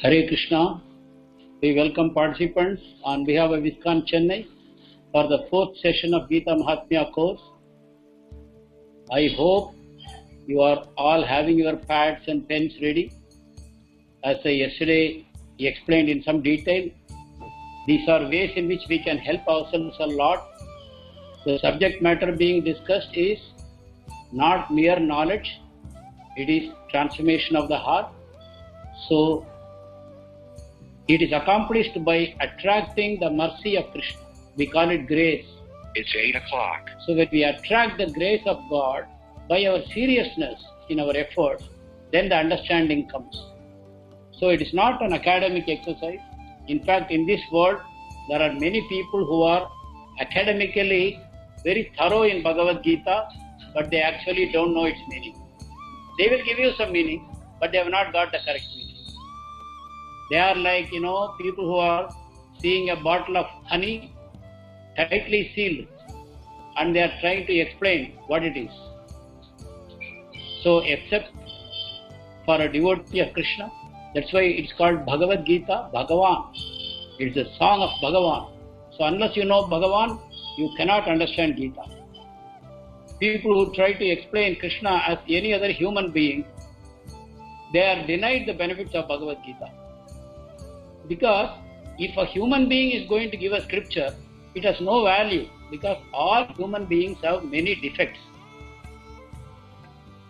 Hare Krishna. We welcome participants on behalf of ISKCON Chennai for the fourth session of Gita Mahatmya course. I hope you are all having your pads and pens ready. As I yesterday explained in some detail, these are ways in which we can help ourselves a lot. The subject matter being discussed is not mere knowledge, it is transformation of the heart. So, it is accomplished by attracting the mercy of Krishna. We call it grace. It's 8 o'clock. So when we attract the grace of God by our seriousness in our efforts, then the understanding comes. So it is not an academic exercise. In fact, in this world, there are many people who are academically very thorough in Bhagavad Gita, but they actually don't know its meaning. They will give you some meaning, but they have not got the correct meaning. They are like, people who are seeing a bottle of honey tightly sealed and they are trying to explain what it is. So, except for a devotee of Krishna, that's why it's called Bhagavad Gita, Bhagavan. It's a song of Bhagavan. So, unless you know Bhagavan, you cannot understand Gita. People who try to explain Krishna as any other human being, they are denied the benefits of Bhagavad Gita. Because if a human being is going to give a scripture, it has no value because all human beings have many defects.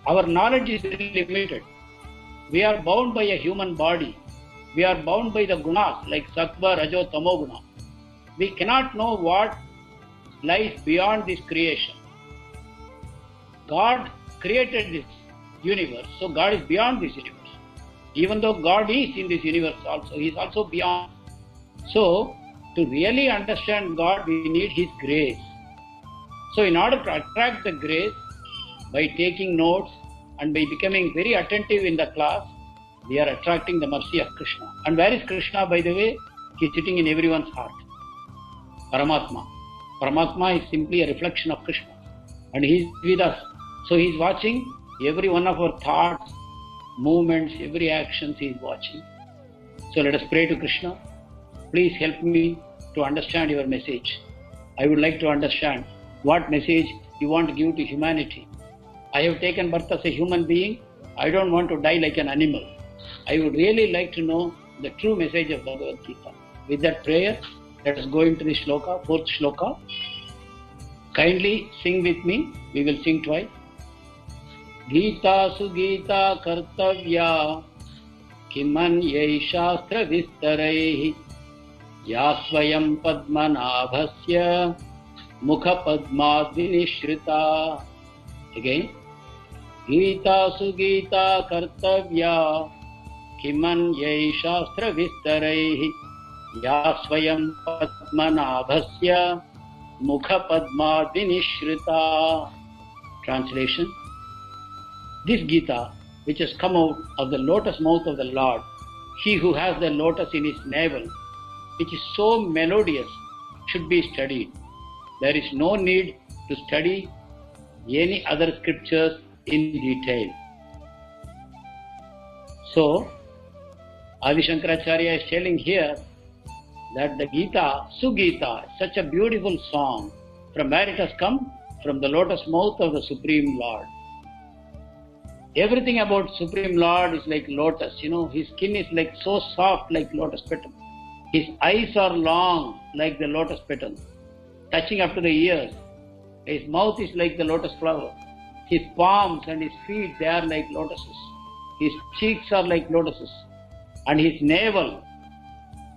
Our knowledge is limited. We are bound by a human body. We are bound by the gunas like sattva, rajo, tamo guna. We cannot know what lies beyond this creation. God created this universe, so God is beyond this universe. Even though God is in this universe also, He is also beyond. So, to really understand God, we need His grace. So, in order to attract the grace, by taking notes and by becoming very attentive in the class, we are attracting the mercy of Krishna. And where is Krishna, by the way? He is sitting in everyone's heart. Paramatma. Paramatma is simply a reflection of Krishna. And He is with us. So, He is watching every one of our thoughts, movements, every action He is watching. So let us pray to Krishna. Please help me to understand your message. I would like to understand what message you want to give to humanity. I have taken birth as a human being. I don't want to die like an animal. I would really like to know the true message of Bhagavad Gita. With that prayer, let us go into the shloka, fourth shloka. Kindly sing with me. We will sing twice. Gita sugita kartavya kimanयै shastra vistaraihi yasvayam padmanabhasya mukha padmadvinishrita. Again. Gita sugita kartavya kimanयै shastra vistaraihi yasvayam padmanabhasya mukha padmadvinishrita. Translation. This Gita, which has come out of the lotus mouth of the Lord, he who has the lotus in his navel, which is so melodious, should be studied. There is no need to study any other scriptures in detail. So, Adi Shankaracharya is telling here that the Gita, Sugita, such a beautiful song, from where it has come? From the lotus mouth of the Supreme Lord. Everything about Supreme Lord is like lotus, His skin is like so soft like lotus petal. His eyes are long like the lotus petal, touching up to the ears. His mouth is like the lotus flower. His palms and his feet, they are like lotuses. His cheeks are like lotuses. And his navel,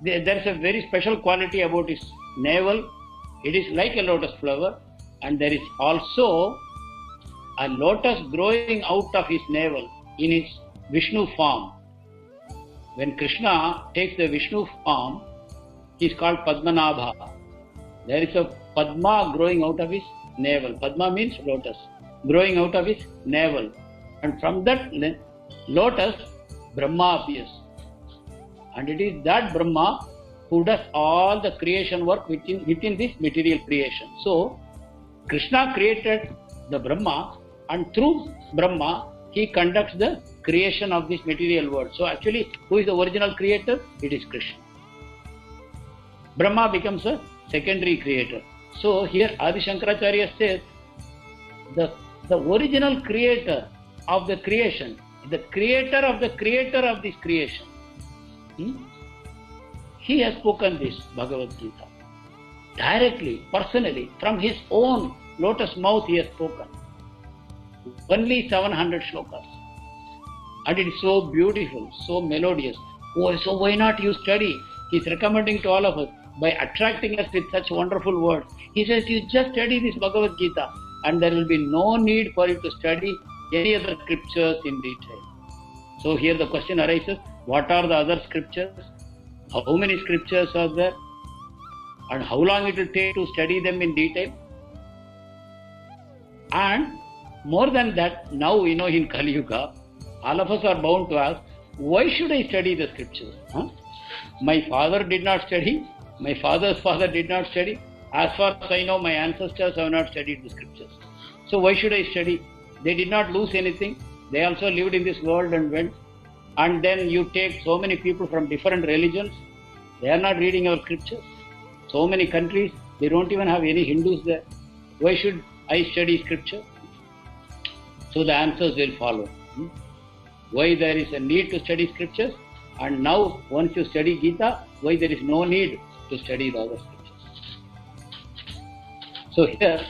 there is a very special quality about his navel. It is like a lotus flower. And there is also a lotus growing out of his navel in his Vishnu form. When Krishna takes the Vishnu form, he is called Padmanabha. There is a Padma growing out of his navel. Padma means lotus, growing out of his navel. And from that lotus, Brahma appears. And it is that Brahma who does all the creation work within this material creation. So, Krishna created the Brahma, and through Brahma, he conducts the creation of this material world. So actually, who is the original creator? It is Krishna. Brahma becomes a secondary creator. So here Adi Shankaracharya says, the original creator of the creation, the creator of this creation, he has spoken this Bhagavad Gita. Directly, personally, from his own lotus mouth he has spoken. Only 700 shlokas. And it is so beautiful, so melodious. Oh, so why not you study? He is recommending to all of us by attracting us with such wonderful words. He says, you just study this Bhagavad Gita and there will be no need for you to study any other scriptures in detail. So here the question arises, what are the other scriptures? How many scriptures are there? And how long it will take to study them in detail? And more than that, now in Kali Yuga, all of us are bound to ask, why should I study the scriptures? My father did not study. My father's father did not study. As far as I know, my ancestors have not studied the scriptures. So why should I study? They did not lose anything. They also lived in this world and went. And then you take so many people from different religions. They are not reading our scriptures. So many countries, they don't even have any Hindus there. Why should I study scripture? So the answers will follow. Why there is a need to study scriptures, and now once you study Gita, why there is no need to study the other scriptures. So here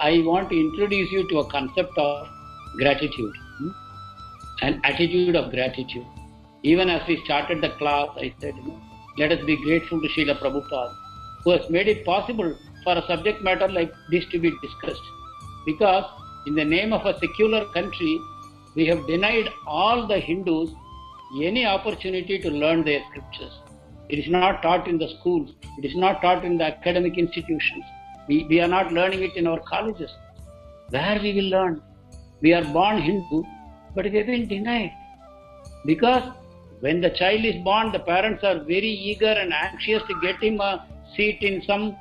I want to introduce you to a concept of gratitude, an attitude of gratitude. Even as we started the class, I said, let us be grateful to Srila Prabhupada, who has made it possible for a subject matter like this to be discussed. Because in the name of a secular country, we have denied all the Hindus any opportunity to learn their scriptures. It is not taught in the schools. It is not taught in the academic institutions. We are not learning it in our colleges. Where we will learn? We are born Hindu, but we have been denied. Because when the child is born, the parents are very eager and anxious to get him a seat in some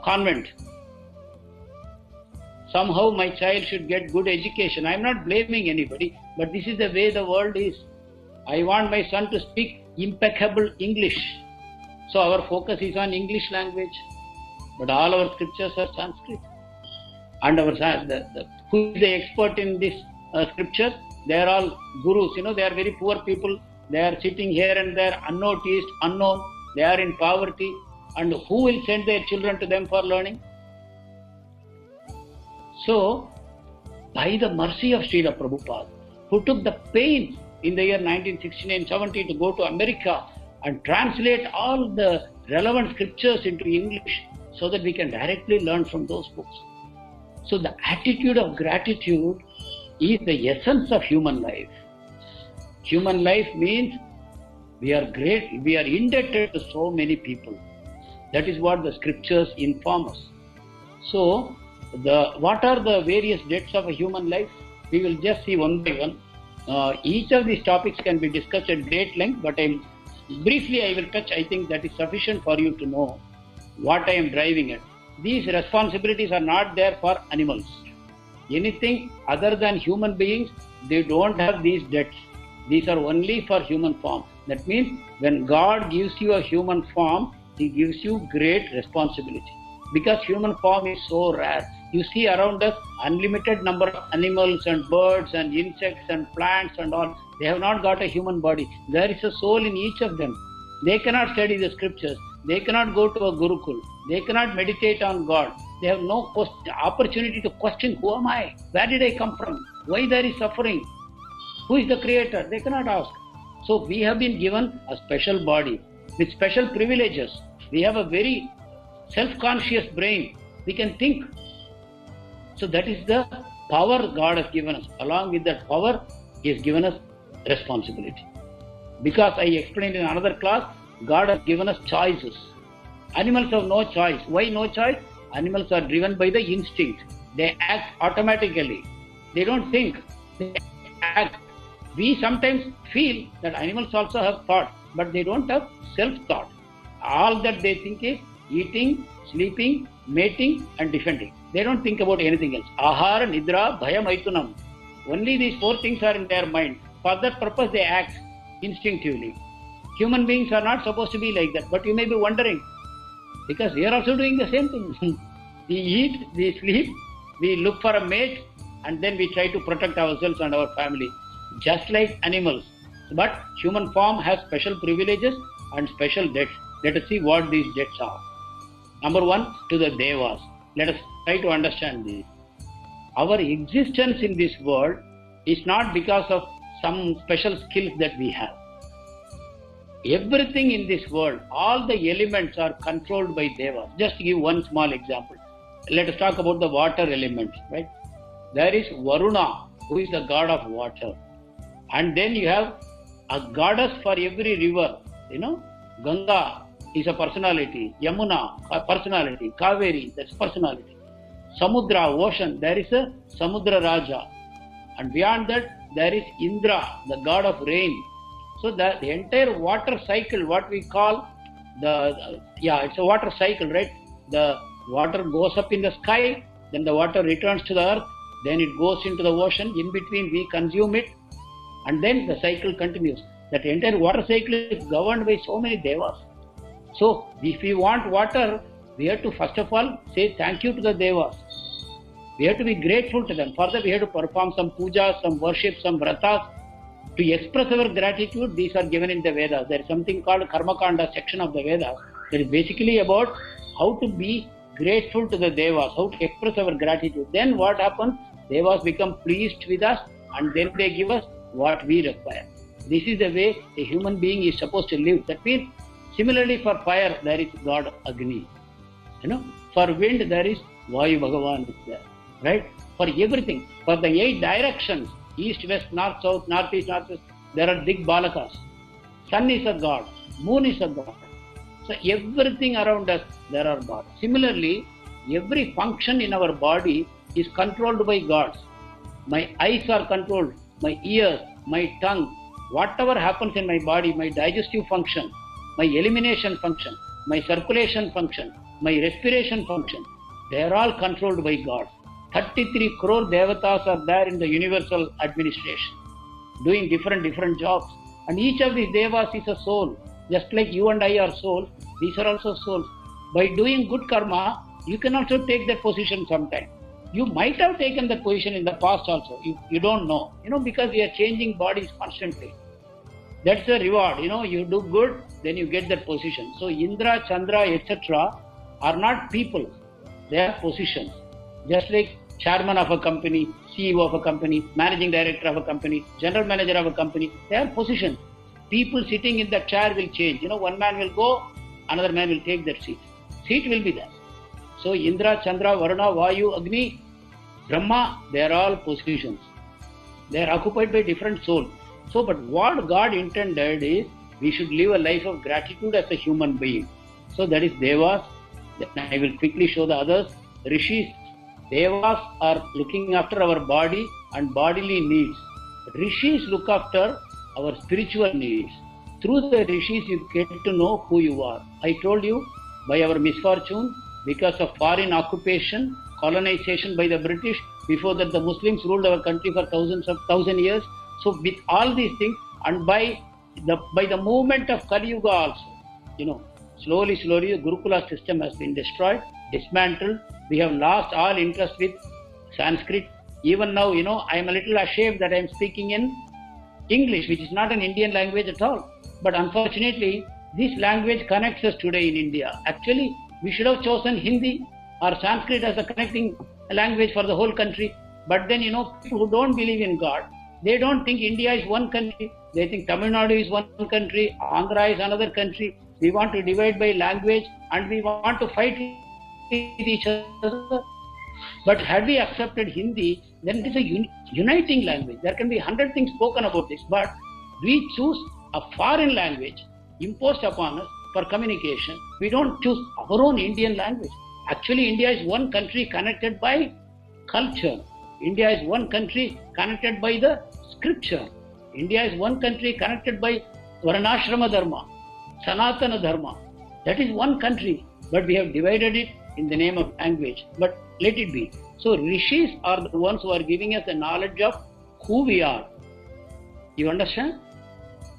convent. Somehow my child should get good education. I am not blaming anybody, but this is the way the world is. I want my son to speak impeccable English. So our focus is on English language. But all our scriptures are Sanskrit. And who is the expert in this scriptures? They are all gurus. They are very poor people. They are sitting here and there, unnoticed, unknown. They are in poverty. And who will send their children to them for learning? So, by the mercy of Srila Prabhupada, who took the pain in the year 1969-70 to go to America and translate all the relevant scriptures into English so that we can directly learn from those books. So the attitude of gratitude is the essence of human life. Human life means we are indebted to so many people. That is what the scriptures inform us. So, what are the various debts of a human life? We will just see one by one. Each of these topics can be discussed at great length, but briefly I will touch. I think that is sufficient for you to know what I am driving at. These responsibilities are not there for animals. Anything other than human beings, they don't have these debts. These are only for human form. That means when God gives you a human form, He gives you great responsibility. Because human form is so rare. You see around us unlimited number of animals and birds and insects and plants and all. They have not got a human body. There is a soul in each of them. They cannot study the scriptures. They cannot go to a Gurukul. They cannot meditate on God. They have no opportunity to question, who am I? Where did I come from? Why there is suffering? Who is the creator? They cannot ask. So we have been given a special body with special privileges. We have a very self-conscious brain. We can think. So that is the power God has given us. Along with that power, He has given us responsibility. Because I explained in another class, God has given us choices. Animals have no choice. Why no choice? Animals are driven by the instinct. They act automatically. They don't think. They act. We sometimes feel that animals also have thought, but they don't have self-thought. All that they think is eating, sleeping, mating and defending. They don't think about anything else. Ahara, nidra, bhaya, maitunam. Only these four things are in their mind. For that purpose, they act instinctively. Human beings are not supposed to be like that. But you may be wondering, because we are also doing the same thing. We eat, we sleep, we look for a mate, and then we try to protect ourselves and our family, just like animals. But human form has special privileges and special debts. Let us see what these debts are. Number one, to the Devas. Let us try to understand this. Our existence in this world is not because of some special skills that we have. Everything in this world, all the elements are controlled by Devas. Just to give one small example. Let us talk about the water elements, right? There is Varuna, who is the god of water. And then you have a goddess for every river. Ganga is a personality. Yamuna, a personality. Kaveri, that's personality. Samudra, ocean, there is a Samudra Raja. And beyond that, there is Indra, the god of rain. So the entire water cycle, what we call it's a water cycle, right? The water goes up in the sky, then the water returns to the earth, then it goes into the ocean. In between, we consume it, and then the cycle continues. That entire water cycle is governed by so many devas. So, if we want water, we have to first of all say thank you to the devas. We have to be grateful to them. Further, we have to perform some puja, some worship, some vratas. To express our gratitude, these are given in the Vedas. There is something called Karma Kanda section of the Vedas that is basically about how to be grateful to the Devas, how to express our gratitude. Then what happens? Devas become pleased with us, and then they give us what we require. This is the way a human being is supposed to live. That means, similarly for fire, there is God Agni. For wind, there is Vayu Bhagavan is there. Right? For everything, for the 8 directions, east, west, north, south, northeast, northwest, there are Digbalakas. Sun is a god, moon is a god. So everything around us, there are gods. Similarly, every function in our body is controlled by gods. My eyes are controlled, my ears, my tongue, whatever happens in my body, my digestive function, my elimination function, my circulation function, my respiration function, they are all controlled by gods. 33 crore devatas are there in the universal administration, doing different jobs. And each of these devas is a soul. Just like you and I are souls, these are also souls. By doing good karma, you can also take that position sometime. You might have taken that position in the past also. You don't know. Because we are changing bodies constantly. That's the reward. You do good, then you get that position. So Indra, Chandra, etc. are not people. They are positions. Just like chairman of a company, CEO of a company, managing director of a company, general manager of a company, they are positions. People sitting in that chair will change. One man will go, another man will take that seat. Seat will be there. So Indra, Chandra, Varuna, Vayu, Agni, Brahma, they are all positions. They are occupied by different souls. So, but what God intended is we should live a life of gratitude as a human being. So that is Devas. I will quickly show the others. Rishis. Devas are looking after our body and bodily needs. Rishis look after our spiritual needs. Through the Rishis, you get to know who you are. I told you, by our misfortune, because of foreign occupation, colonization by the British, before that the Muslims ruled our country for thousand years. So with all these things, and by the movement of Kali Yuga also, slowly the Gurukula system has been destroyed, dismantled. We have lost all interest with Sanskrit. Even now, I am a little ashamed that I am speaking in English, which is not an Indian language at all. But unfortunately, this language connects us today in India. Actually, we should have chosen Hindi or Sanskrit as a connecting language for the whole country. But then, people who don't believe in God, they don't think India is one country. They think Tamil Nadu is one country, Andhra is another country. We want to divide by language and we want to fight with each other. But had we accepted Hindi, then it is a uniting language. There can be 100 things spoken about this, but we choose a foreign language imposed upon us for communication. We don't choose our own Indian language. Actually, India is one country connected by culture. India is one country connected by the scripture. India is one country connected by Varnashrama Dharma, Sanatana Dharma. That is one country, but we have divided it in the name of language. But let it be. So Rishis are the ones who are giving us the knowledge of who we are. You understand?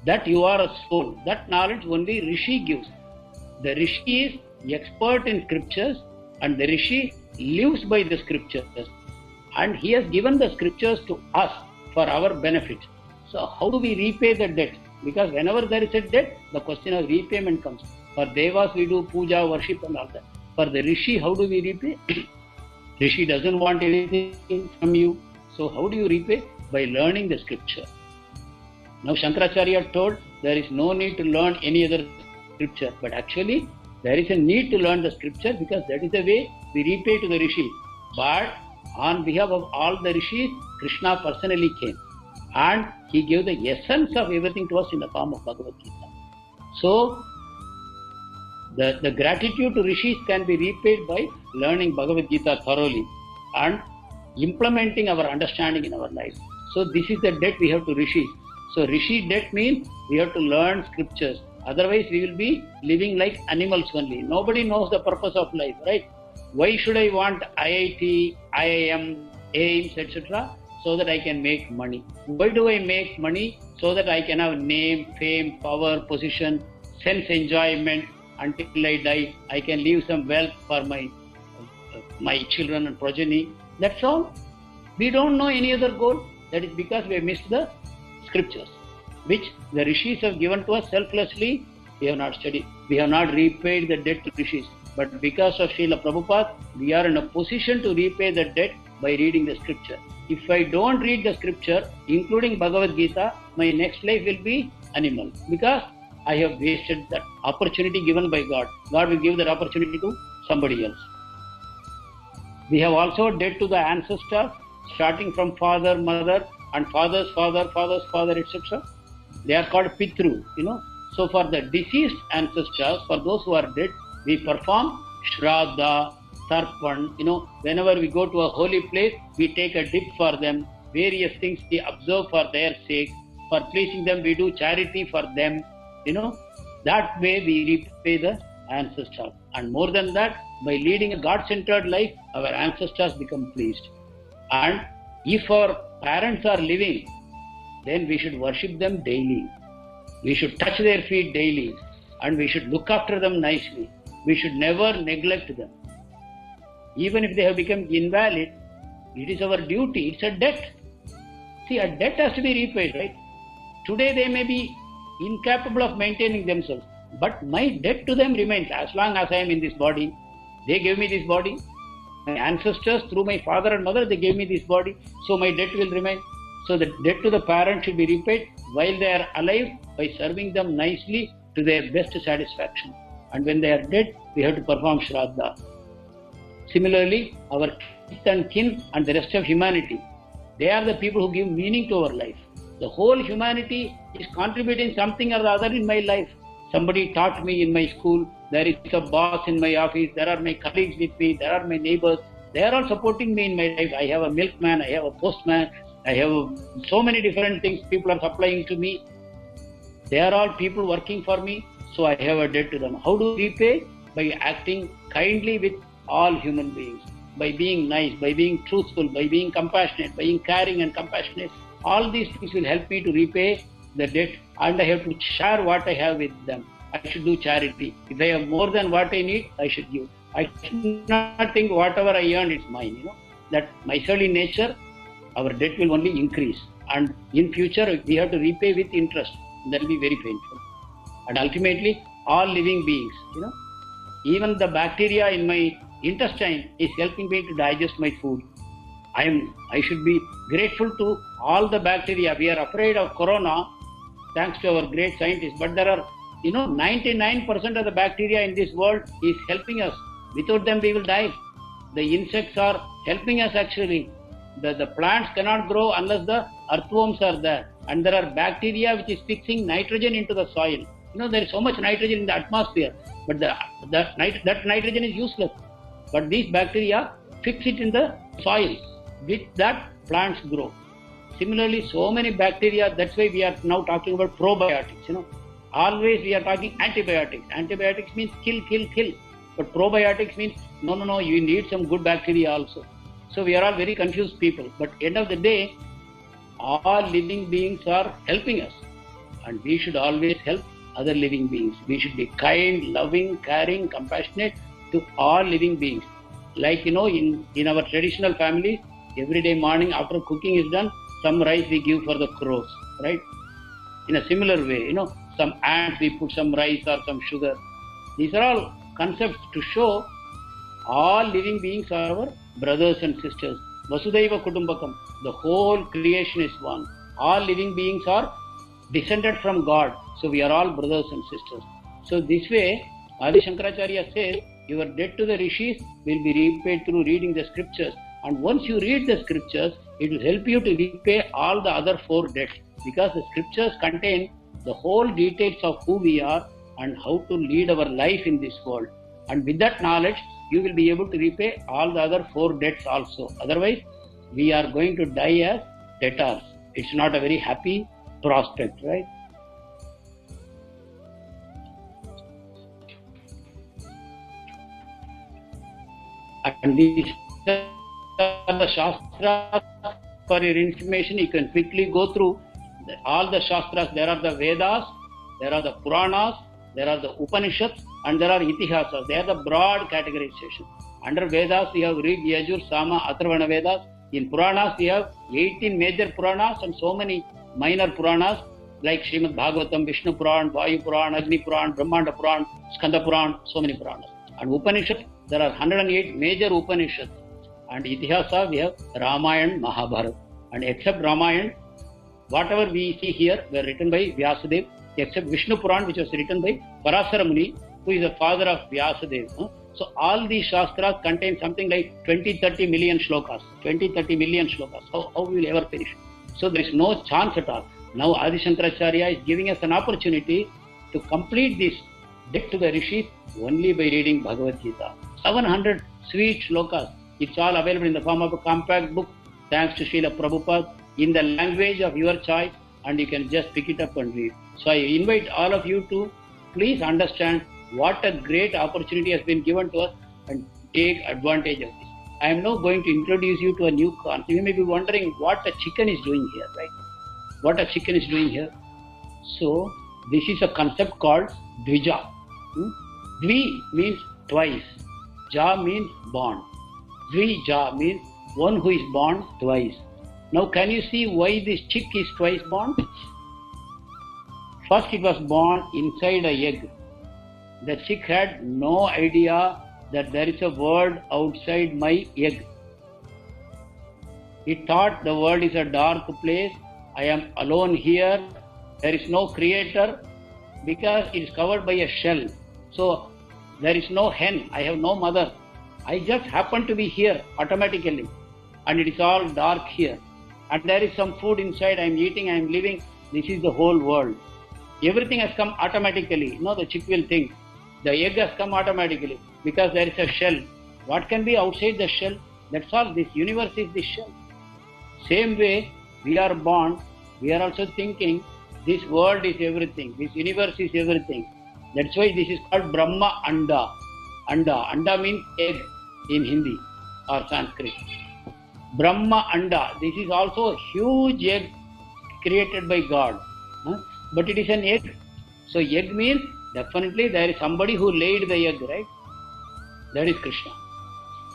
That you are a soul. That knowledge only Rishi gives. The Rishi is expert in scriptures and the Rishi lives by the scriptures. And he has given the scriptures to us for our benefit. So how do we repay the debt? Because whenever there is a debt, the question of repayment comes. For Devas we do puja, worship and all that. For the Rishi, how do we repay? Rishi doesn't want anything from you. So how do you repay? By learning the scripture. Now Shankaracharya told there is no need to learn any other scripture. But actually there is a need to learn the scripture because that is the way we repay to the Rishi. But on behalf of all the Rishis, Krishna personally came. And he gave the essence of everything to us in the form of Bhagavad Gita. So the gratitude to Rishis can be repaid by learning Bhagavad Gita thoroughly and implementing our understanding in our life. So this is the debt we have to Rishis. So Rishi debt means we have to learn scriptures. Otherwise we will be living like animals only. Nobody knows the purpose of life, right? Why should I want IIT, IIM, AIMS, etc.? So that I can make money. Why do I make money? So that I can have name, fame, power, position, sense enjoyment until I die. I can leave some wealth for my children and progeny. That's all. We don't know any other goal. That is because we have missed the scriptures, which the Rishis have given to us selflessly. We have not studied. We have not repaid the debt to Rishis. But because of Srila Prabhupada, we are in a position to repay the debt by reading the scripture. If I don't read the scripture, including Bhagavad Gita, my next life will be animal. Because I have wasted that opportunity given by God. God will give that opportunity to somebody else. We have also a debt to the ancestors, starting from father, mother, and father's father, father's father, etc. They are called Pitru, So for the deceased ancestors, for those who are dead, we perform Shraddha, Tarpan, whenever we go to a holy place, we take a dip for them, various things we observe for their sake, for pleasing them, we do charity for them, that way we repay the ancestors. And more than that, by leading a God-centered life, our ancestors become pleased. And if our parents are living, then we should worship them daily. We should touch their feet daily, and we should look after them nicely. We should never neglect them. Even if they have become invalid, it is our duty, it's a debt. See, a debt has to be repaid, right? Today they may be incapable of maintaining themselves, but my debt to them remains as long as I am in this body. They gave me this body. My ancestors, through my father and mother, they gave me this body, so my debt will remain. So the debt to the parents should be repaid while they are alive by serving them nicely to their best satisfaction. And when they are dead, we have to perform Shraddha. Similarly, our kith and kin and the rest of humanity, they are the people who give meaning to our life. The whole humanity is contributing something or the other in my life. Somebody taught me in my school, there is a boss in my office, there are my colleagues with me, there are my neighbors, they are all supporting me in my life. I have a milkman, I have a postman, I have so many different things people are supplying to me. They are all people working for me, so I have a debt to them. How do we repay? By acting kindly with all human beings, by being nice, by being truthful, by being compassionate, by being caring and compassionate. All these things will help me to repay the debt, and I have to share what I have with them. I should do charity. If I have more than what I need, I should give. I should not think whatever I earn is mine. That miserly nature, our debt will only increase. And in future, we have to repay with interest. That will be very painful. And ultimately, all living beings, even the bacteria in my intestine is helping me to digest my food. I should be grateful to all the bacteria. We are afraid of corona, thanks to our great scientists, but there are 99% of the bacteria in this world is helping us. Without them we will die. The insects are helping us actually. The plants cannot grow unless the earthworms are there. And there are bacteria which is fixing nitrogen into the soil. There is so much nitrogen in the atmosphere, but that nitrogen is useless. But these bacteria fix it in the soil. With that, plants grow. Similarly, so many bacteria, that's why we are now talking about probiotics. Always we are talking antibiotics. Antibiotics means kill. But probiotics means, no, you need some good bacteria also. So we are all very confused people. But end of the day, all living beings are helping us, and we should always help other living beings. We should be kind, loving, caring, compassionate to all living beings. Like, in our traditional family, every day morning after cooking is done, some rice we give for the crows, right? In a similar way, some ants we put some rice or some sugar. These are all concepts to show all living beings are our brothers and sisters. Vasudhaiva Kutumbakam, the whole creation is one. All living beings are descended from God, so we are all brothers and sisters. So this way, Adi Shankaracharya says, your debt to the rishis will be repaid through reading the scriptures. And once you read the scriptures, it will help you to repay all the other 4 debts, because the scriptures contain the whole details of who we are and how to lead our life in this world. And with that knowledge, you will be able to repay all the other 4 debts also. Otherwise, we are going to die as debtors. It's not a very happy prospect, right? And these are the Shastras. For your information, you can quickly go through all the Shastras. There are the Vedas, there are the Puranas, there are the Upanishads, and there are Itihasas. They are the broad categorization. Under Vedas, we have Rig, Yajur, Sama, Atharvana Vedas. In Puranas, we have 18 major Puranas and so many minor Puranas like Srimad Bhagavatam, Vishnu Puran, Vayu Puran, Agni Puran, Brahmanda Puran, Skanda Puran, so many Puranas. And Upanishads, there are 108 major Upanishads. And Itihasa, we have Ramayana, Mahabharata. And except Ramayana, whatever we see here were written by Vyasadeva, except Vishnu Puran, which was written by Parasara Muni, who is the father of Vyasadeva. So all these Shastras contain something like 20-30 million shlokas. 20-30 million shlokas. How we will ever finish? So there is no chance at all. Now Adi Shankaracharya is giving us an opportunity to complete this debt to the rishis only by reading Bhagavad Gita. 700 sweet shlokas. It's all available in the form of a compact book, thanks to Srila Prabhupada, in the language of your choice, and you can just pick it up and read. So I invite all of you to please understand what a great opportunity has been given to us and take advantage of this. I am now going to introduce you to a new concept. You may be wondering what a chicken is doing here, right? What a chicken is doing here. So this is a concept called Dvija. Dvi means twice. Ja means born. Dvija means one who is born twice. Now can you see why this chick is twice born? First it was born inside an egg. The chick had no idea that there is a world outside my egg. It thought the world is a dark place. I am alone here. There is no creator because it is covered by a shell. So there is no hen. I have no mother. I just happen to be here automatically. And it is all dark here. And there is some food inside. I am eating, I am living. This is the whole world. Everything has come automatically. The chick will think. The egg has come automatically because there is a shell. What can be outside the shell? That's all. This universe is the shell. Same way, we are born. We are also thinking this world is everything. This universe is everything. That's why this is called Brahma Anda. Anda means egg in Hindi or Sanskrit. Brahma Anda. This is also a huge egg created by God. But it is an egg. So egg means definitely there is somebody who laid the egg, right? That is Krishna.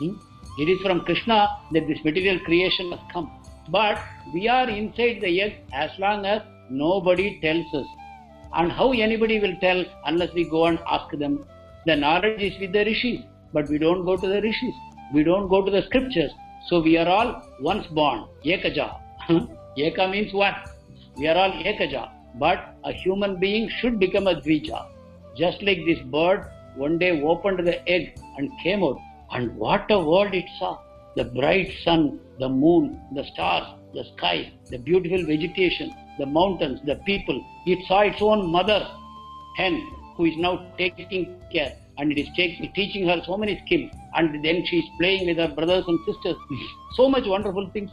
It is from Krishna that this material creation has come. But we are inside the egg as long as nobody tells us. And how anybody will tell unless we go and ask them? The knowledge is with the rishis, but we don't go to the rishis. We don't go to the scriptures. So we are all once born, Ekaja. Eka means what? We are all Ekaja. But a human being should become a Dvija. Just like this bird one day opened the egg and came out. And what a world it saw. The bright sun, the moon, the stars, the sky, the beautiful vegetation, the mountains, the people. It saw its own mother, hen, who is now taking care. And it is teaching her so many skills. And then she is playing with her brothers and sisters. So much wonderful things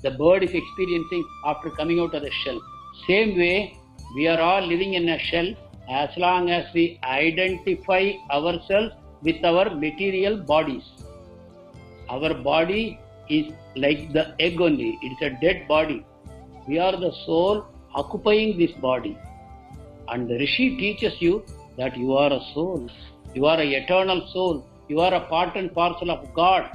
the bird is experiencing after coming out of the shell. Same way, we are all living in a shell as long as we identify ourselves with our material bodies. Our body is like the egg only. It is a dead body. We are the soul occupying this body. And the Rishi teaches you that you are a soul. You are an eternal soul. You are a part and parcel of God.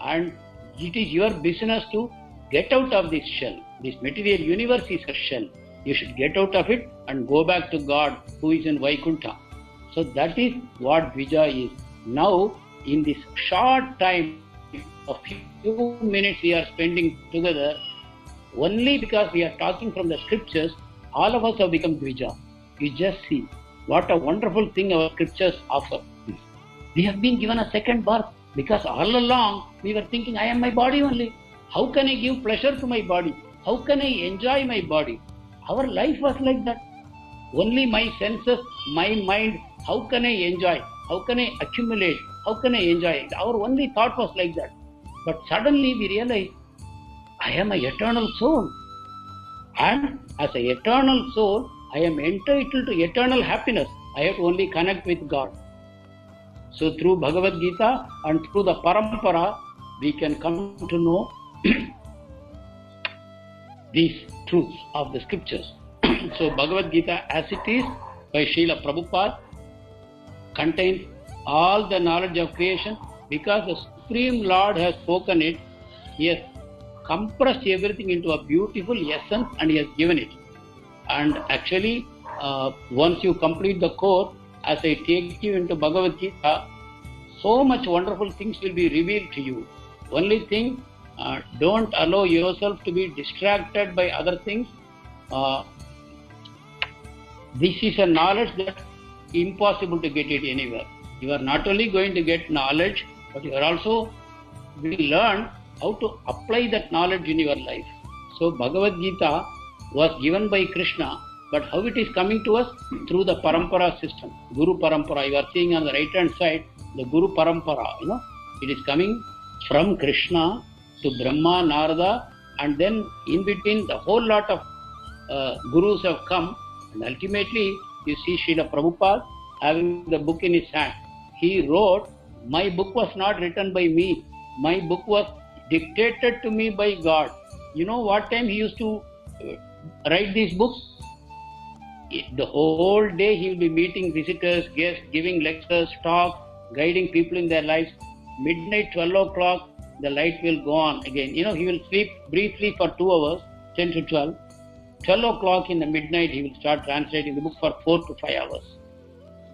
And it is your business to get out of this shell. This material universe is a shell. You should get out of it and go back to God who is in Vaikuntha. So that is what Dvija is. Now, in this short time, a few minutes we are spending together, only because we are talking from the scriptures, all of us have become Dvija. You just see what a wonderful thing our scriptures offer. We have been given a second birth because all along we were thinking, I am my body only. How can I give pleasure to my body? How can I enjoy my body? Our life was like that. Only my senses, my mind, how can I enjoy? How can I accumulate? How can I enjoy? Our only thought was like that. But suddenly we realized, I am an eternal soul. And as an eternal soul, I am entitled to eternal happiness. I have to only connect with God. So through Bhagavad Gita and through the Parampara, we can come to know these truths of the scriptures. So Bhagavad Gita as it is by Srila Prabhupada contains all the knowledge of creation because the Supreme Lord has spoken it. He has compressed everything into a beautiful essence and He has given it. And actually, once you complete the course, as I take you into Bhagavad Gita, so much wonderful things will be revealed to you. Only thing, don't allow yourself to be distracted by other things. This is a knowledge that is impossible to get it anywhere. You are not only going to get knowledge, but you are also will learn how to apply that knowledge in your life. So Bhagavad Gita was given by Krishna, but how it is coming to us? Through the Parampara system, Guru Parampara. You are seeing on the right hand side, the Guru Parampara, it is coming from Krishna to Brahma, Narada, and then in between the whole lot of Gurus have come, and ultimately you see Srila Prabhupada having the book in his hand. He wrote, my book was not written by me, my book was dictated to me by God. You know what time he used to write these books? The whole day he will be meeting visitors, guests, giving lectures, talks, guiding people in their lives. Midnight, 12 o'clock, the light will go on again. He will sleep briefly for 2 hours, 10 to 12. 12 o'clock in the midnight, he will start translating the book for 4 to 5 hours.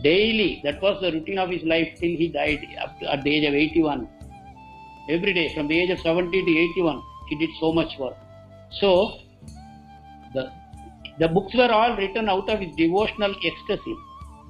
Daily, that was the routine of his life till he died at the age of 81. Every day, from the age of 70 to 81, he did so much work. So, the books were all written out of his devotional ecstasy.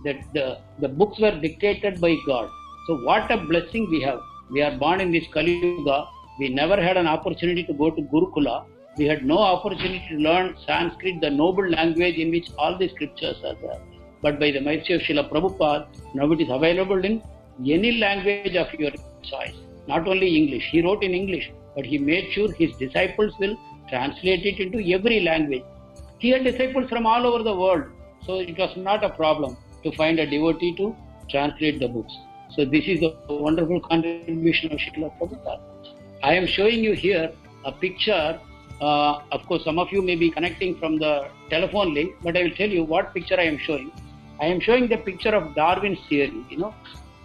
The books were dictated by God. So what a blessing we have. We are born in this Kali Yuga. We never had an opportunity to go to Gurukula. We had no opportunity to learn Sanskrit, the noble language in which all the scriptures are there. But by the mercy of Srila Prabhupada, now it is available in any language of your choice. Not only English. He wrote in English, but he made sure his disciples will translate it into every language. He had disciples from all over the world. So it was not a problem to find a devotee to translate the books. So this is the wonderful contribution of Srila Prabhupada. I am showing you here a picture. Of course, some of you may be connecting from the telephone link, but I will tell you what picture I am showing. I am showing the picture of Darwin's theory.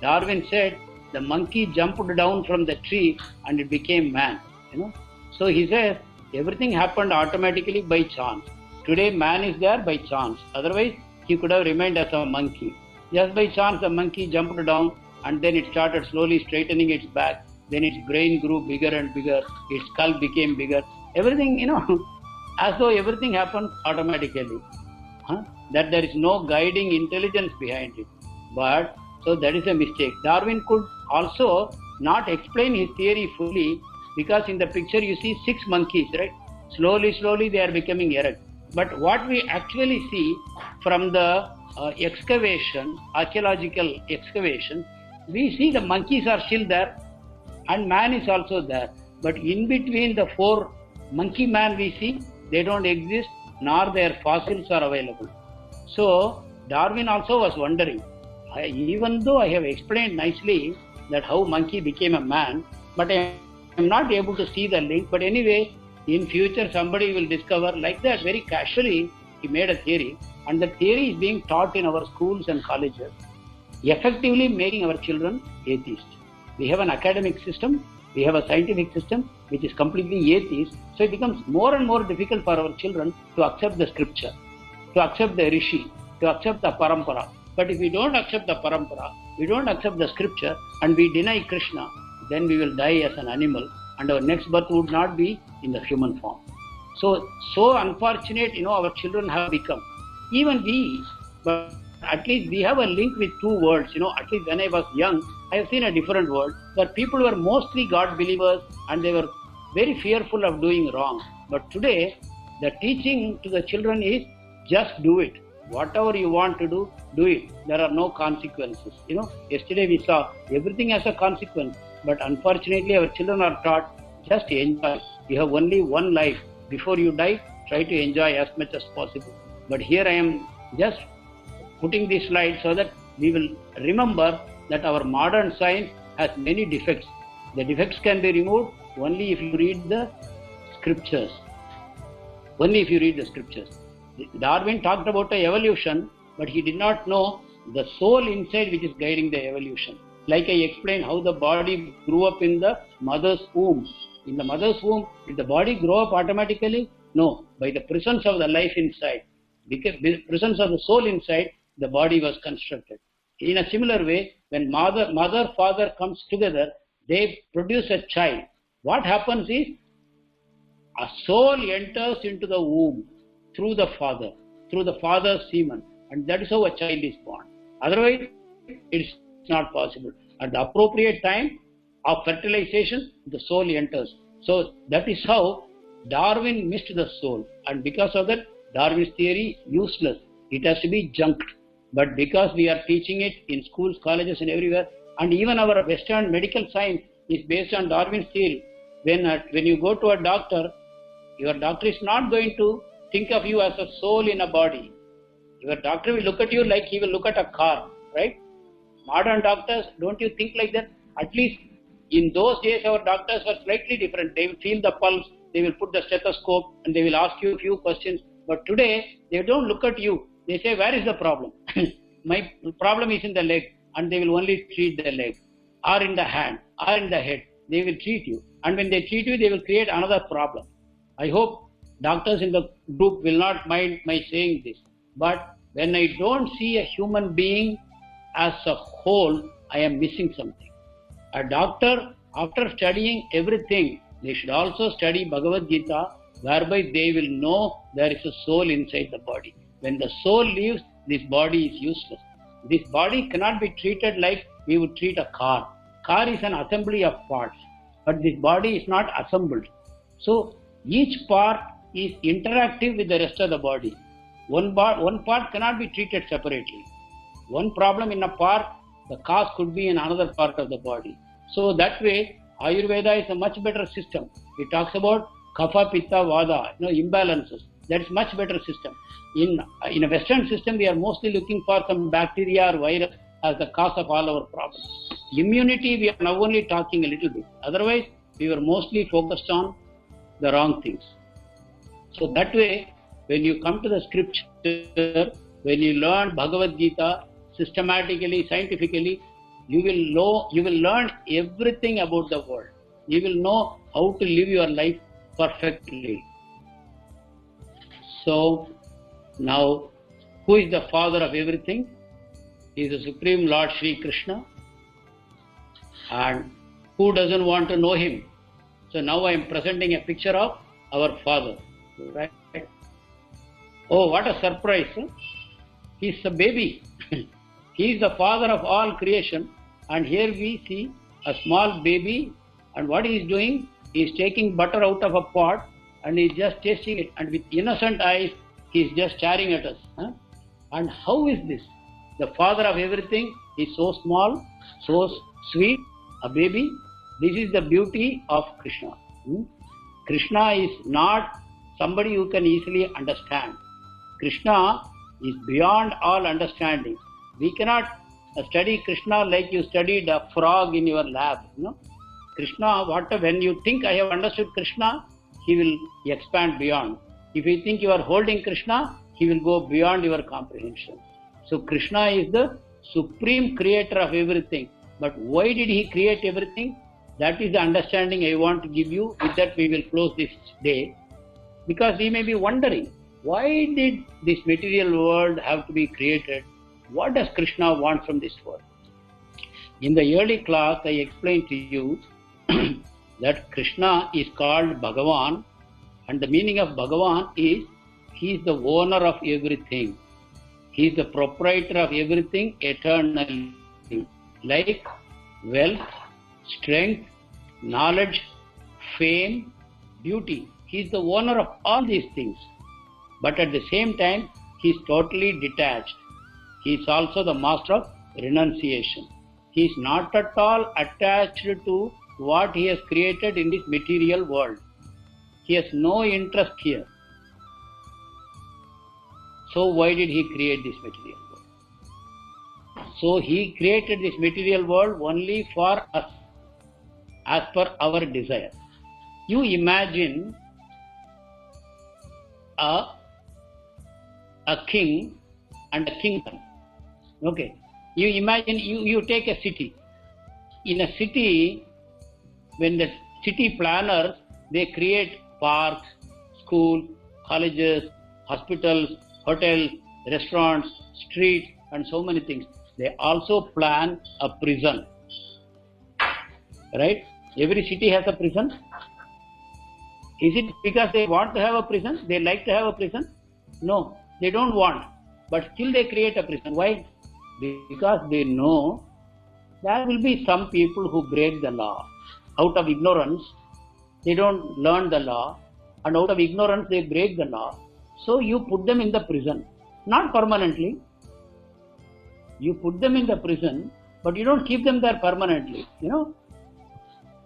Darwin said the monkey jumped down from the tree and it became man. So he says everything happened automatically by chance. Today man is there by chance. Otherwise, he could have remained as a monkey. Just by chance, the monkey jumped down and then it started slowly straightening its back. Then its brain grew bigger and bigger. Its skull became bigger. Everything, as though everything happened automatically. That there is no guiding intelligence behind it. But, so that is a mistake. Darwin could also not explain his theory fully because in the picture you see 6 monkeys, right? Slowly they are becoming erect. But what we actually see from the excavation, archaeological excavation, we see the monkeys are still there and man is also there. But in between the 4 monkey man we see, they don't exist, nor their fossils are available. So Darwin also was wondering, even though I have explained nicely that how monkey became a man, but I am not able to see the link. But anyway, In future, somebody will discover, like that, very casually, he made a theory, and the theory is being taught in our schools and colleges, effectively making our children atheists. We have an academic system, we have a scientific system which is completely atheist, so it becomes more and more difficult for our children to accept the scripture, to accept the rishi, to accept the parampara. But if we don't accept the parampara, we don't accept the scripture, and we deny Krishna, then we will die as an animal, and our next birth would not be in the human form. So unfortunate, our children have become. Even we, but at least we have a link with two worlds. At least when I was young, I have seen a different world where people were mostly God believers and they were very fearful of doing wrong. But today, the teaching to the children is just do it. Whatever you want to do, do it. There are no consequences. Yesterday we saw everything has a consequence. But unfortunately, our children are taught just enjoy. You have only one life. Before you die, try to enjoy as much as possible. But here I am just putting this slide so that we will remember that our modern science has many defects. The defects can be removed only if you read the scriptures. Only if you read the scriptures. Darwin talked about evolution, but he did not know the soul inside which is guiding the evolution. Like I explained how the body grew up in the mother's womb. In the mother's womb, did the body grow up automatically? No, by the presence of the life inside. Because the presence of the soul inside, the body was constructed. In a similar way, when mother, father comes together, they produce a child. What happens is, a soul enters into the womb through the father's semen, and that is how a child is born. Otherwise, it's not possible. At the appropriate time of fertilization, the soul enters. So that is how Darwin missed the soul, and because of that, Darwin's theory useless. It has to be junked. But because we are teaching it in schools, colleges, and everywhere, and even our Western medical science is based on Darwin's theory. When you go to a doctor, your doctor is not going to think of you as a soul in a body. Your doctor will look at you like he will look at a car, right? Modern doctors, don't you think like that? At least in those days, our doctors were slightly different. They will feel the pulse, they will put the stethoscope, and they will ask you a few questions. But today, they don't look at you. They say, where is the problem? My problem is in the leg, and they will only treat the leg, or in the hand, or in the head. They will treat you. And when they treat you, they will create another problem. I hope doctors in the group will not mind my saying this. But when I don't see a human being as a whole, I am missing something. A doctor, after studying everything, they should also study Bhagavad Gita, whereby they will know there is a soul inside the body. When the soul leaves, this body is useless. This body cannot be treated like we would treat a car. Car is an assembly of parts, but this body is not assembled. So each part is interactive with the rest of the body. One part cannot be treated separately. One problem in a part, the cause could be in another part of the body. So that way, Ayurveda is a much better system. It talks about Kapha, Pitta, Vata, imbalances. That is much better system. In a Western system, we are mostly looking for some bacteria or virus as the cause of all our problems. Immunity, we are now only talking a little bit. Otherwise, we were mostly focused on the wrong things. So that way, when you come to the scripture, when you learn Bhagavad Gita systematically, scientifically, you will learn everything about the world. You will know how to live your life perfectly. So now, who is the father of everything? He is the Supreme Lord Sri Krishna. And who doesn't want to know him? So now I am presenting a picture of our father. Right? Oh, what a surprise! Huh? He is a baby. He is the father of all creation. And here we see a small baby. And what he is doing? He is taking butter out of a pot and he is just tasting it. And with innocent eyes, he is just staring at us. Huh? And how is this? The father of everything is so small, so sweet, a baby. This is the beauty of Krishna. Krishna is not somebody you can easily understand. Krishna is beyond all understanding. We cannot study Krishna like you studied a frog in your lab. Krishna, when you think I have understood Krishna, he will expand beyond. If you think you are holding Krishna, he will go beyond your comprehension. So Krishna is the supreme creator of everything. But why did he create everything? That is the understanding I want to give you. With that we will close this day. Because we may be wondering, why did this material world have to be created? What does Krishna want from this world? In the early class, I explained to you that Krishna is called Bhagavan, and the meaning of Bhagavan is he is the owner of everything. He is the proprietor of everything eternally, like wealth, strength, knowledge, fame, beauty. He is the owner of all these things. But at the same time, he is totally detached. He is also the master of renunciation. He is not at all attached to what he has created in this material world. He has no interest here. So why did he create this material world? So he created this material world only for us, as per our desire. You imagine a king and a kingdom. Okay. You imagine, you take a city. In a city, when the city planners, they create parks, schools, colleges, hospitals, hotels, restaurants, streets, and so many things. They also plan a prison. Right? Every city has a prison. Is it because they want to have a prison? They like to have a prison? No, they don't want. But still they create a prison. Why? Because they know there will be some people who break the law. Out of ignorance, they don't learn the law, and out of ignorance they break the law. So you put them in the prison. Not permanently. You put them in the prison, but you don't keep them there permanently.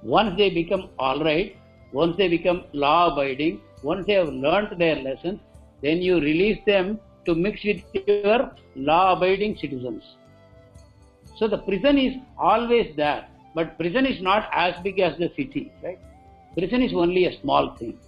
Once they become alright, once they become law-abiding, once they have learnt their lessons, then you release them to mix with your law-abiding citizens. So the prison is always there, but prison is not as big as the city, right? Prison is only a small thing,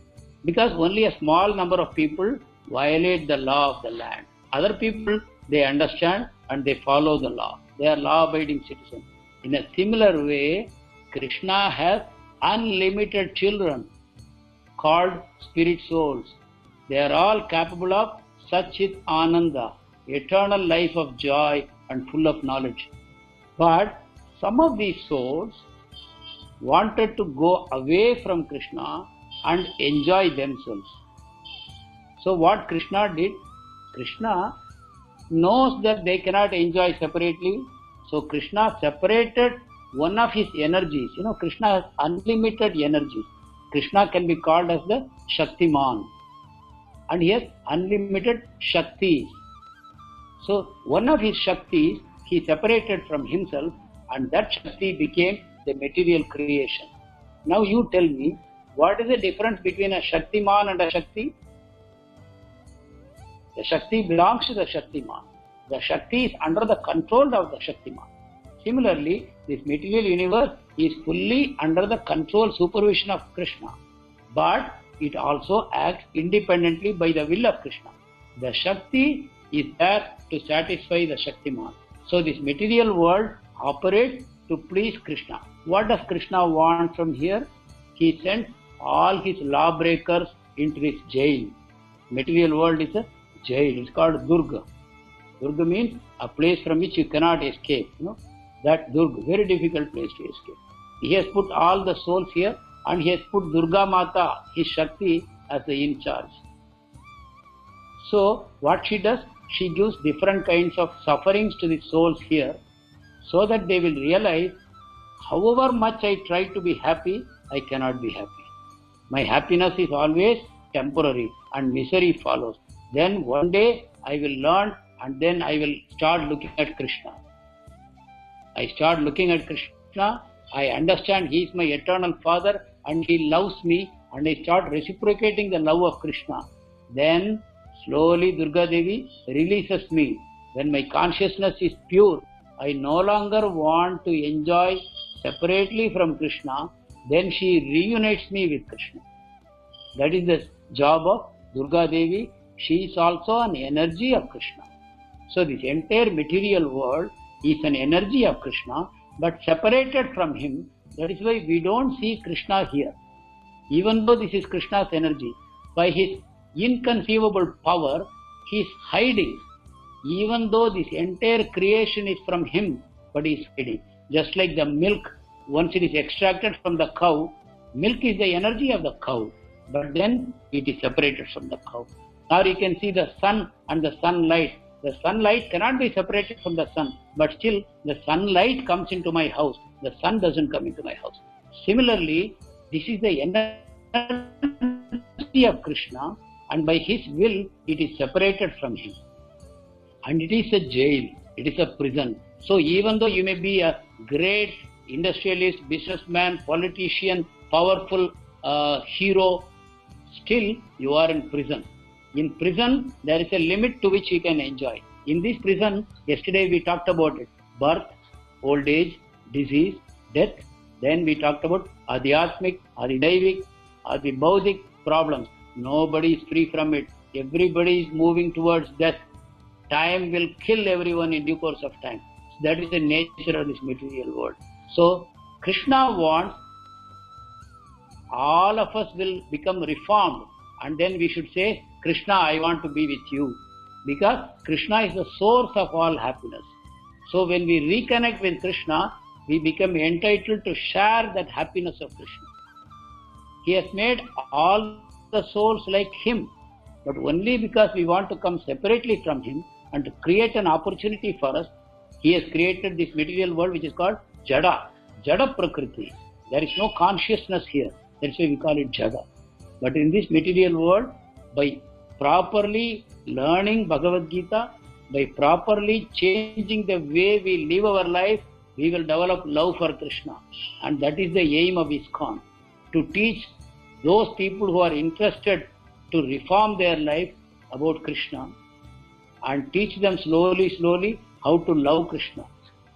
because only a small number of people violate the law of the land. Other people, they understand and they follow the law. They are law-abiding citizens. In a similar way, Krishna has unlimited children called spirit souls. They are all capable of Satchit Ananda, eternal life of joy and full of knowledge. But some of these souls wanted to go away from Krishna and enjoy themselves. So what Krishna did? Krishna knows that they cannot enjoy separately. So Krishna separated one of his energies. Krishna has unlimited energies. Krishna can be called as the Shaktiman. And he has unlimited Shaktis. So one of his Shaktis, he separated from himself, and that Shakti became the material creation. Now you tell me, what is the difference between a Shaktiman and a Shakti? The Shakti belongs to the Shaktiman. The Shakti is under the control of the Shaktiman. Similarly, this material universe is fully under the control, supervision of Krishna. But it also acts independently by the will of Krishna. The Shakti is there to satisfy the Shaktiman. So this material world operates to please Krishna. What does Krishna want from here? He sends all his lawbreakers into this jail. Material world is a jail. It's called Durga. Durga means a place from which you cannot escape. That Durga, very difficult place to escape. He has put all the souls here, and he has put Durga Mata, his Shakti, as the in charge. So what she does? She gives different kinds of sufferings to the souls here, so that they will realize, however much I try to be happy, I cannot be happy. My happiness is always temporary, and misery follows. Then one day I will learn, and then I will start looking at Krishna. I start looking at Krishna, I understand he is my eternal father and he loves me, and I start reciprocating the love of Krishna. Then slowly Durga Devi releases me. When my consciousness is pure, I no longer want to enjoy separately from Krishna. Then she reunites me with Krishna. That is the job of Durga Devi. She is also an energy of Krishna. So this entire material world is an energy of Krishna, but separated from him. That is why we don't see Krishna here. Even though this is Krishna's energy, by his inconceivable power, he is hiding. Even though this entire creation is from him, but he is hiding. Just like the milk, once it is extracted from the cow, milk is the energy of the cow, but then it is separated from the cow. Now you can see the sun and the sunlight. The sunlight cannot be separated from the sun, but still the sunlight comes into my house. The sun doesn't come into my house. Similarly, this is the energy of Krishna, and by his will it is separated from him. And it is a jail, it is a prison. So even though you may be a great industrialist, businessman, politician, powerful hero, still you are in prison. In prison, there is a limit to which you can enjoy. In this prison, yesterday we talked about it. Birth, old age, disease, death. Then we talked about Adhyatmic, Adhidaivik, Adhibaudik problems. Nobody is free from it. Everybody is moving towards death. Time will kill everyone in due course of time. That is the nature of this material world. So, Krishna wants all of us will become reformed, and then we should say, Krishna, I want to be with you. Because Krishna is the source of all happiness. So when we reconnect with Krishna, we become entitled to share that happiness of Krishna. He has made all the souls like him, but only because we want to come separately from him and to create an opportunity for us, he has created this material world which is called Jada, Jada Prakriti. There is no consciousness here. That's why we call it Jada. But in this material world, by properly learning Bhagavad Gita, by properly changing the way we live our life, we will develop love for Krishna. And that is the aim of ISKCON, to teach those people who are interested to reform their life about Krishna and teach them slowly how to love Krishna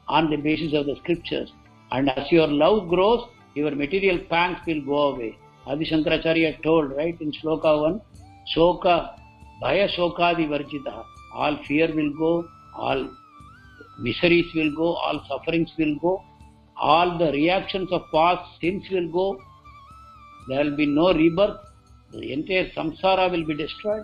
on the basis of the scriptures. And as your love grows, your material pangs will go away. Adi Shankaracharya told, right, in Shloka 1, Shoka, Bhaya Shokadi Varjitaha. All fear will go, all miseries will go, all sufferings will go, all the reactions of past sins will go. There will be no rebirth. The entire samsara will be destroyed.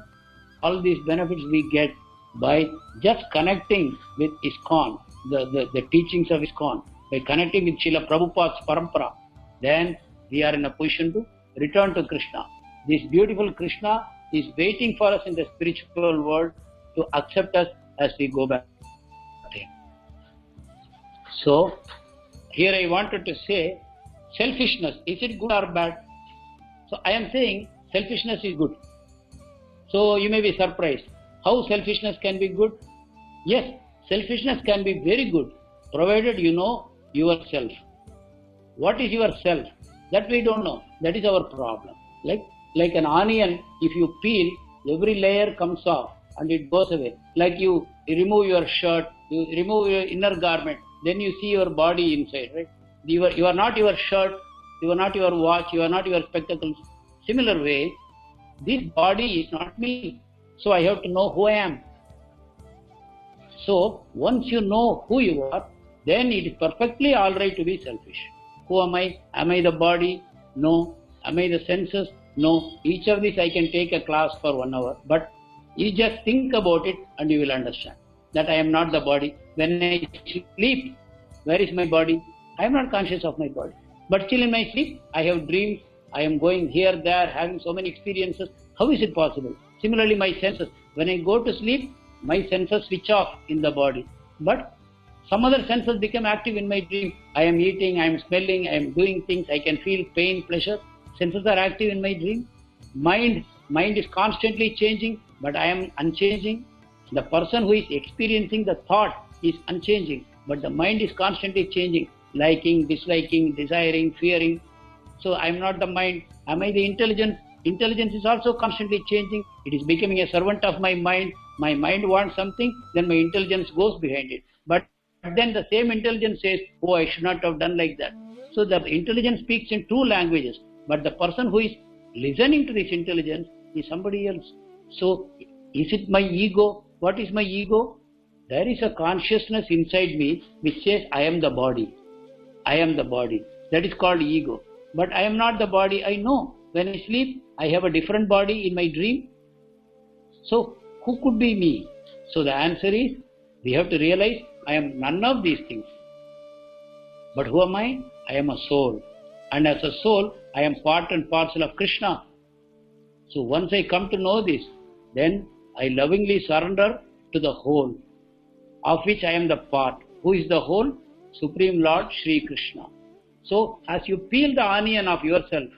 All these benefits we get by just connecting with ISKCON, the teachings of ISKCON, by connecting with Srila Prabhupada's Parampara. Then we are in a position to return to Krishna. This beautiful Krishna is waiting for us in the spiritual world to accept us as we go back to him. So, here I wanted to say, selfishness, is it good or bad? So I am saying selfishness is good. So you may be surprised. How selfishness can be good? Yes, selfishness can be very good, provided you know yourself. What is yourself? That we don't know. That is our problem. Like an onion, if you peel, every layer comes off and it goes away. Like you remove your shirt, you remove your inner garment, then you see your body inside, right? You are not your shirt, you are not your watch, you are not your spectacles. Similar way, this body is not me. So I have to know who I am. So once you know who you are, then it is perfectly alright to be selfish. Who am I? Am I the body? No. Am I the senses? No. Each of these I can take a class for 1 hour. But you just think about it and you will understand that I am not the body. When I sleep, where is my body? I am not conscious of my body. But still in my sleep, I have dreams. I am going here, there, having so many experiences. How is it possible? Similarly, my senses. When I go to sleep, my senses switch off in the body. But some other senses become active in my dream. I am eating, I am smelling, I am doing things. I can feel pain, pleasure. Senses are active in my dream. Mind is constantly changing, but I am unchanging. The person who is experiencing the thought is unchanging, but the mind is constantly changing. Liking, disliking, desiring, fearing. So I am not the mind. Am I the intelligence? Intelligence is also constantly changing. It is becoming a servant of my mind. My mind wants something, then my intelligence goes behind it. But then the same intelligence says, oh, I should not have done like that. So the intelligence speaks in two languages. But the person who is listening to this intelligence is somebody else. So, is it my ego? What is my ego? There is a consciousness inside me which says, I am the body. I am the body. That is called ego. But I am not the body. I know. When I sleep, I have a different body in my dream. So, who could be me? So the answer is, we have to realize, I am none of these things. But who am I? I am a soul. And as a soul, I am part and parcel of Krishna. So once I come to know this, then I lovingly surrender to the whole, of which I am the part. Who is the whole? Supreme Lord Sri Krishna. So as you peel the onion of yourself,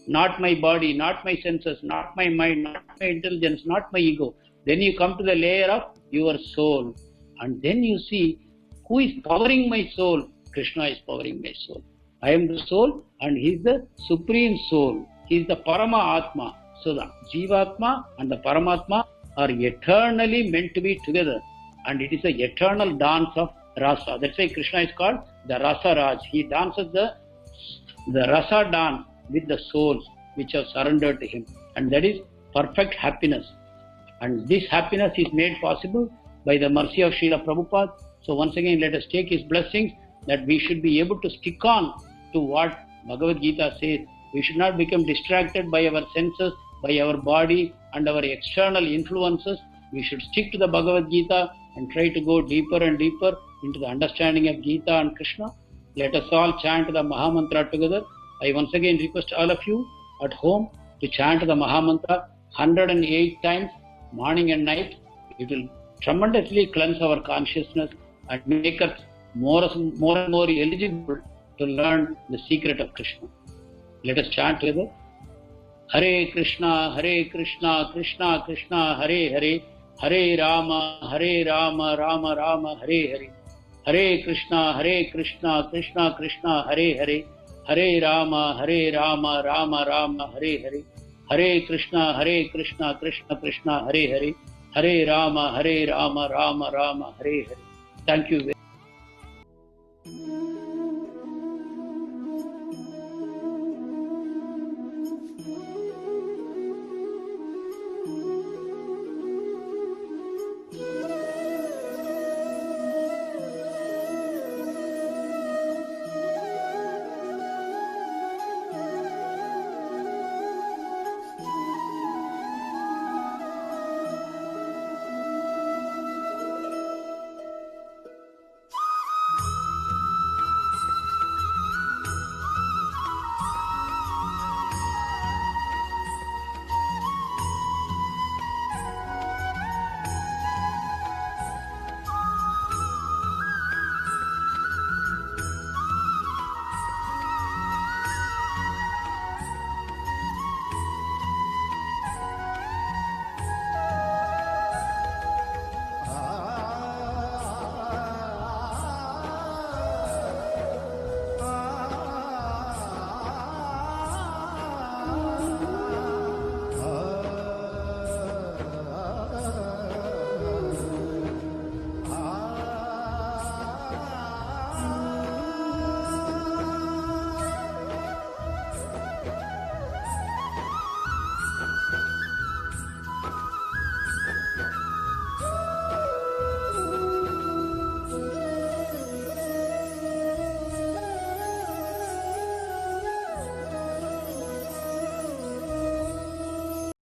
not my body, not my senses, not my mind, not my intelligence, not my ego, then you come to the layer of your soul. And then you see, who is powering my soul? Krishna is powering my soul. I am the soul and he is the supreme soul. He is the Parama Atma. So the Jivatma and the Paramatma are eternally meant to be together. And it is the eternal dance of Rasa. That's why Krishna is called the Rasa Raj. He dances the Rasa dance with the souls which have surrendered to him. And that is perfect happiness. And this happiness is made possible by the mercy of Srila Prabhupada. So once again, let us take his blessings that we should be able to stick on to what Bhagavad Gita says. We should not become distracted by our senses, by our body and our external influences. We should stick to the Bhagavad Gita and try to go deeper and deeper into the understanding of Gita and Krishna. Let us all chant the Mahamantra together. I once again request all of you at home to chant the Mahamantra 108 times, morning and night. It will tremendously cleanse our consciousness and make us more and more eligible to learn the secret of Krishna. Let us chant together. Hare Krishna, Krishna Krishna, Hare Hare, Hare Rama, Rama Rama, Hare Hare. Hare Krishna, Krishna Krishna, Hare Hare, Hare Rama, Rama Rama, Hare Hare. Hare Krishna, Krishna Krishna, Hare Hare, Hare Rama, Rama Rama, Hare Hare. Thank you.